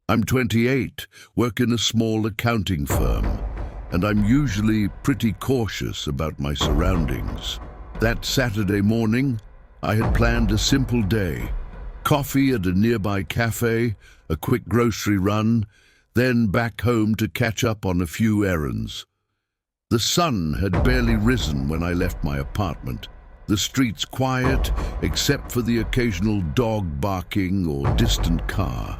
I'm 28, work in a small accounting firm, and I'm usually pretty cautious about my surroundings. That Saturday morning, I had planned a simple day. Coffee at a nearby cafe, a quick grocery run, then back home to catch up on a few errands. The sun had barely risen when I left my apartment. The streets quiet, except for the occasional dog barking or distant car.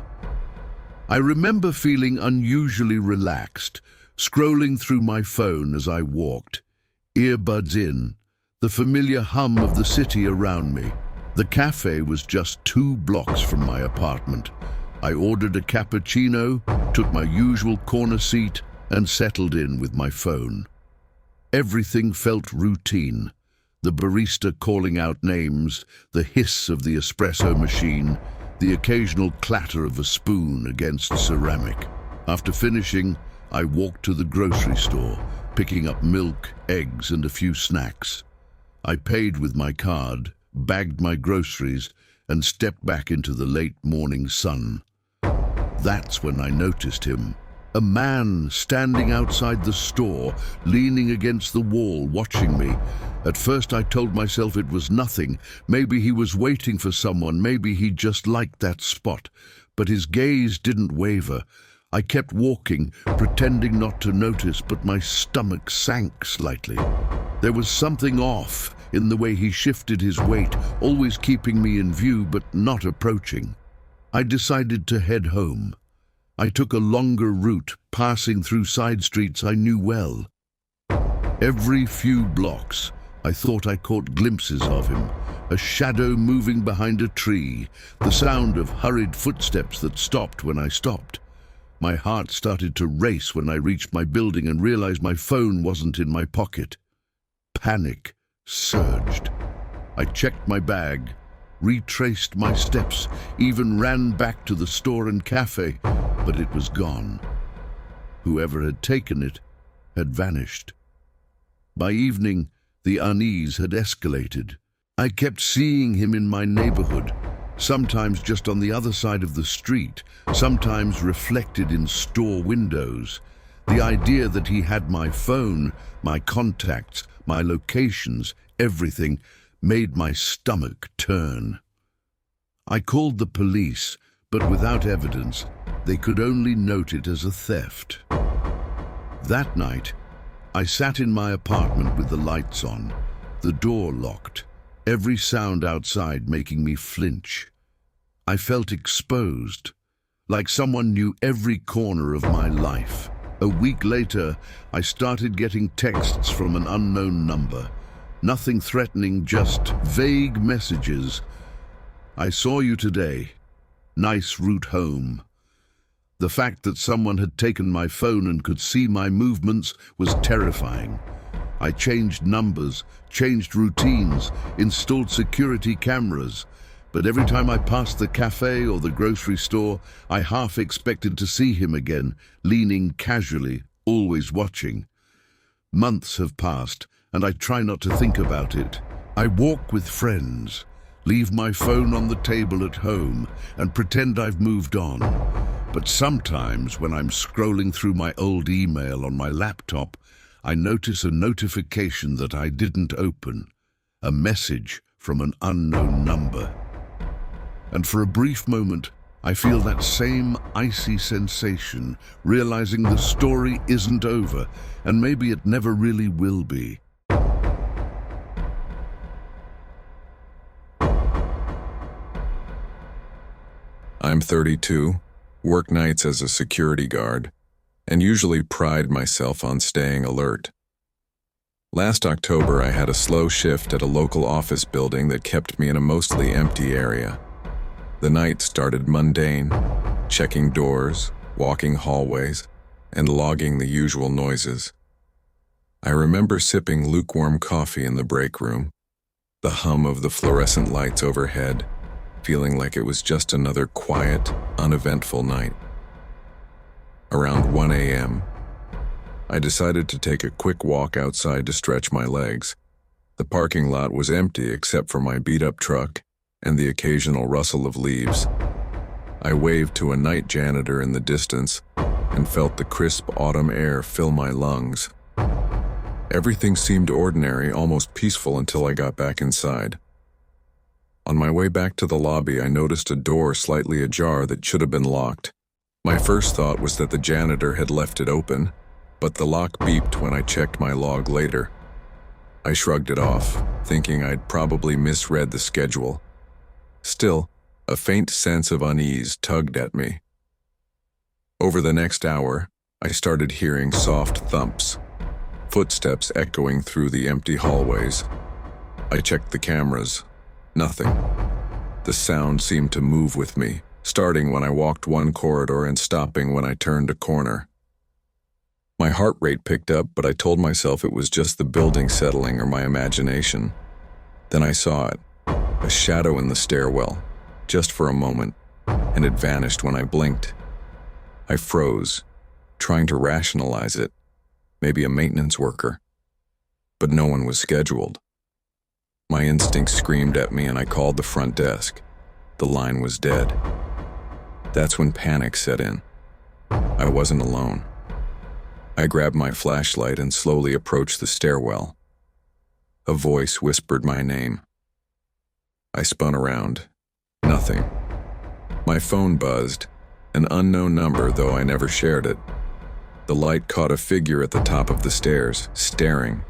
I remember feeling unusually relaxed, scrolling through my phone as I walked, earbuds in, the familiar hum of the city around me. The cafe was just 2 blocks from my apartment. I ordered a cappuccino, took my usual corner seat, and settled in with my phone. Everything felt routine. The barista calling out names, the hiss of the espresso machine, the occasional clatter of a spoon against ceramic. After finishing, I walked to the grocery store, picking up milk, eggs, and a few snacks. I paid with my card, bagged my groceries, and stepped back into the late morning sun. That's when I noticed him. A man standing outside the store, leaning against the wall, watching me. At first I told myself it was nothing. Maybe he was waiting for someone, maybe he just liked that spot. But his gaze didn't waver. I kept walking, pretending not to notice, but my stomach sank slightly. There was something off in the way he shifted his weight, always keeping me in view but not approaching. I decided to head home. I took a longer route, passing through side streets I knew well. Every few blocks, I thought I caught glimpses of him, a shadow moving behind a tree, the sound of hurried footsteps that stopped when I stopped. My heart started to race when I reached my building and realized my phone wasn't in my pocket. Panic surged. I checked my bag, retraced my steps, even ran back to the store and cafe, but it was gone. Whoever had taken it had vanished. By evening, the unease had escalated. I kept seeing him in my neighborhood, sometimes just on the other side of the street, sometimes reflected in store windows. The idea that he had my phone, my contacts, my locations, everything, made my stomach turn. I called the police, but without evidence, they could only note it as a theft. That night, I sat in my apartment with the lights on, the door locked, every sound outside making me flinch. I felt exposed, like someone knew every corner of my life. A week later, I started getting texts from an unknown number. Nothing threatening, just vague messages. I saw you today. Nice route home. The fact that someone had taken my phone and could see my movements was terrifying. I changed numbers, changed routines, installed security cameras. But every time I passed the cafe or the grocery store, I half expected to see him again, leaning casually, always watching. Months have passed, and I try not to think about it. I walk with friends, leave my phone on the table at home, and pretend I've moved on. But sometimes, when I'm scrolling through my old email on my laptop, I notice a notification that I didn't open, a message from an unknown number. And for a brief moment, I feel that same icy sensation, realizing the story isn't over, and maybe it never really will be. I'm 32, work nights as a security guard, and usually pride myself on staying alert. Last October, I had a slow shift at a local office building that kept me in a mostly empty area. The night started mundane, checking doors, walking hallways, and logging the usual noises. I remember sipping lukewarm coffee in the break room, the hum of the fluorescent lights overhead, feeling like it was just another quiet, uneventful night. Around 1 a.m., I decided to take a quick walk outside to stretch my legs. The parking lot was empty except for my beat-up truck and the occasional rustle of leaves. I waved to a night janitor in the distance and felt the crisp autumn air fill my lungs. Everything seemed ordinary, almost peaceful until I got back inside. On my way back to the lobby, I noticed a door slightly ajar that should have been locked. My first thought was that the janitor had left it open, but the lock beeped when I checked my log later. I shrugged it off, thinking I'd probably misread the schedule. Still, a faint sense of unease tugged at me. Over the next hour, I started hearing soft thumps, footsteps echoing through the empty hallways. I checked the cameras. Nothing. The sound seemed to move with me, starting when I walked one corridor and stopping when I turned a corner. My heart rate picked up, but I told myself it was just the building settling or my imagination. Then I saw it, a shadow in the stairwell, just for a moment, and it vanished when I blinked. I froze, trying to rationalize it, maybe a maintenance worker. But no one was scheduled. My instinct screamed at me and I called the front desk. The line was dead. That's when panic set in. I wasn't alone. I grabbed my flashlight and slowly approached the stairwell. A voice whispered my name. I spun around. Nothing. My phone buzzed, an unknown number, though I never shared it. The light caught a figure at the top of the stairs, staring.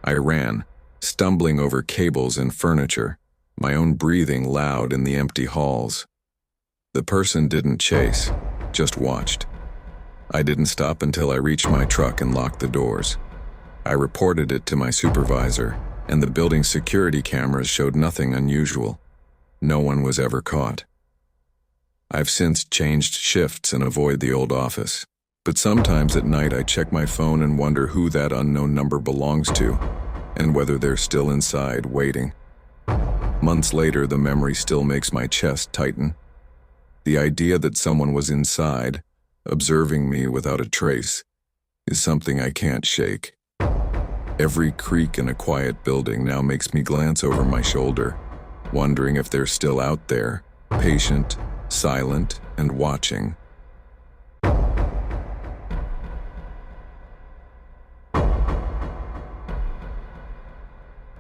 I ran, stumbling over cables and furniture, my own breathing loud in the empty halls. The person didn't chase, just watched. I didn't stop until I reached my truck and locked the doors. I reported it to my supervisor, and the building's security cameras showed nothing unusual. No one was ever caught. I've since changed shifts and avoid the old office, but sometimes at night I check my phone and wonder who that unknown number belongs to, and whether they're still inside, waiting. Months later, the memory still makes my chest tighten. The idea that someone was inside, observing me without a trace, is something I can't shake. Every creak in a quiet building now makes me glance over my shoulder, wondering if they're still out there, patient, silent, and watching.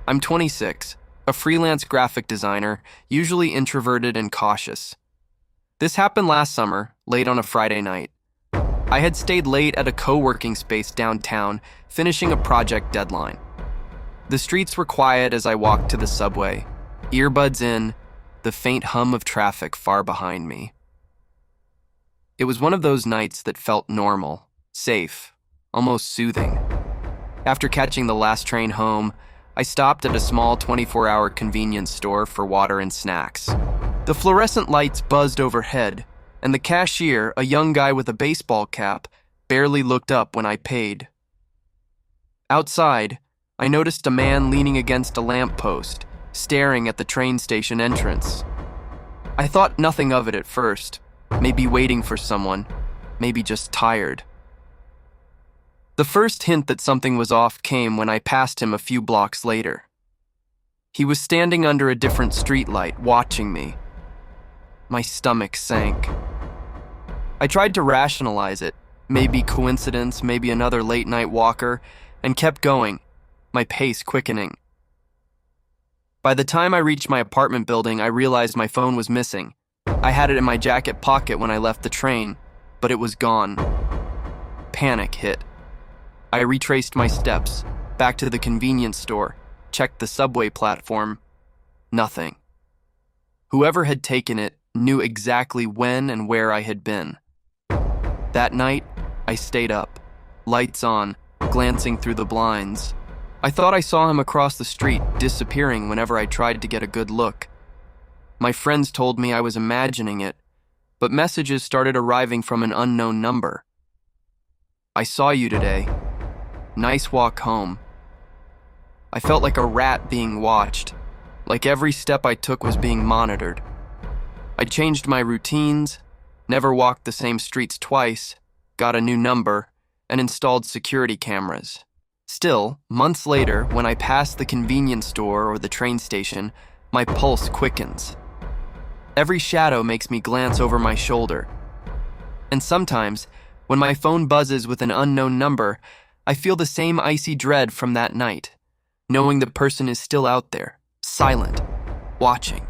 I'm 26, a freelance graphic designer, usually introverted and cautious. This happened last summer, late on a Friday night. I had stayed late at a co-working space downtown, finishing a project deadline. The streets were quiet as I walked to the subway, earbuds in, the faint hum of traffic far behind me. It was one of those nights that felt normal, safe, almost soothing. After catching the last train home, I stopped at a small 24-hour convenience store for water and snacks. The fluorescent lights buzzed overhead, and the cashier, a young guy with a baseball cap, barely looked up when I paid. Outside, I noticed a man leaning against a lamppost, staring at the train station entrance. I thought nothing of it at first, maybe waiting for someone, maybe just tired. The first hint that something was off came when I passed him a few blocks later. He was standing under a different streetlight, watching me. My stomach sank. I tried to rationalize it, maybe coincidence, maybe another late-night walker, and kept going, my pace quickening. By the time I reached my apartment building, I realized my phone was missing. I had it in my jacket pocket when I left the train, but it was gone. Panic hit. I retraced my steps, back to the convenience store, checked the subway platform. Nothing. Whoever had taken it knew exactly when and where I had been. That night, I stayed up, lights on, glancing through the blinds. I thought I saw him across the street, disappearing whenever I tried to get a good look. My friends told me I was imagining it, but messages started arriving from an unknown number. I saw you today. Nice walk home. I felt like a rat being watched, like every step I took was being monitored. I changed my routines, never walked the same streets twice, got a new number, and installed security cameras. Still, months later, when I pass the convenience store or the train station, my pulse quickens. Every shadow makes me glance over my shoulder. And sometimes, when my phone buzzes with an unknown number, I feel the same icy dread from that night, knowing the person is still out there, silent, watching.